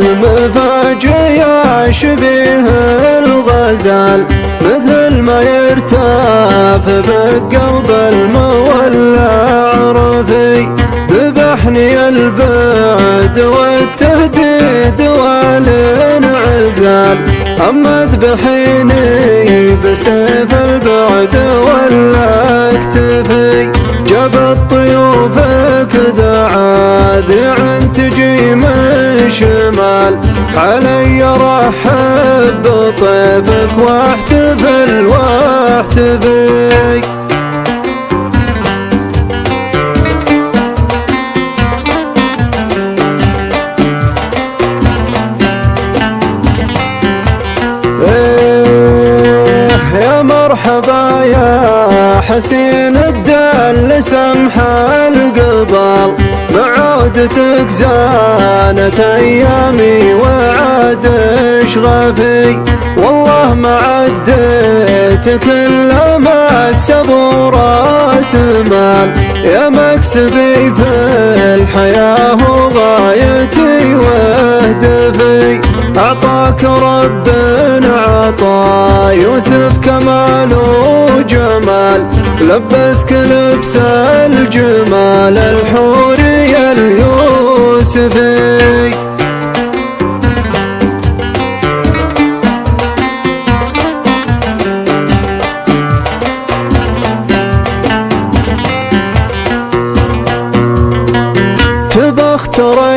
المفاجأ شبيه الغزال، مثل ما يرتاف بقلب المولع رفي. ذبحني البعد والتهديد والانعزال، أما اذبحيني بسيف البعد ولا اكتفي. جاب طيوفك ذا عاذع تجي من شمال، علي رحب بطيفك واحتفل واحتفي. يا مرحبا يا حسين الدل سمح القبال، بعودتك زانت ايامي وعاد شغفي. والله ما عديت كل مكسب وراس مال، يا مكسبي في الحياة وغايتي وهدفي. أعطاك ربنا عطا يوسف كمال وجمال، لبسك لبس الجمال الحوري اليوسفي.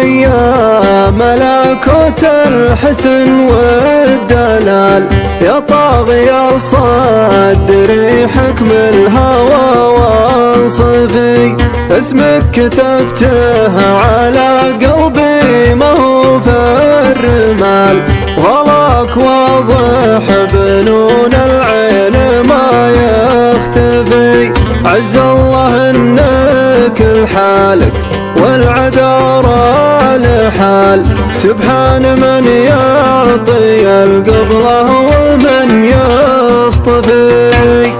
يا ملكوت الحسن والدلال، يا طاغي صدري حكم الهوى وصفي. اسمك كتبته على قلبي ما هو في الرمال، غلاك واضح بنون العين ما يختفي. عز الله انك لحالك والعذارى لحال، سبحان من يعطي القبلة ومن يصطفي.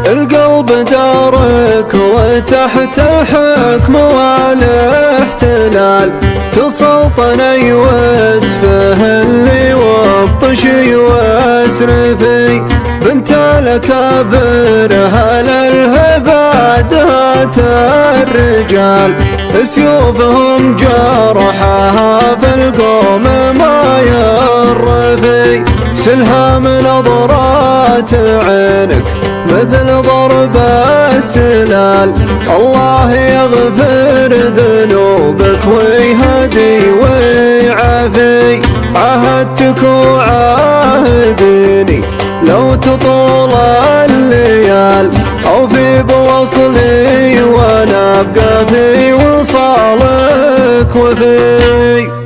القلب دارك وتحت الحكم والاحتلال، تسلطني واسفه اللي وابطشي واسرفي. بنت الاكابر هل الهبادات الرجال، سيوفهم جرحها في القوم ما يرفي. سلها من نظرات عينك مثل ضرب السلال، الله يغفر ذنوبك ويهدي ويعافي. عاهدتك وعاهدني لو تطول الليال، أوفي بوصلي وانا ابقى في وصالك وفي.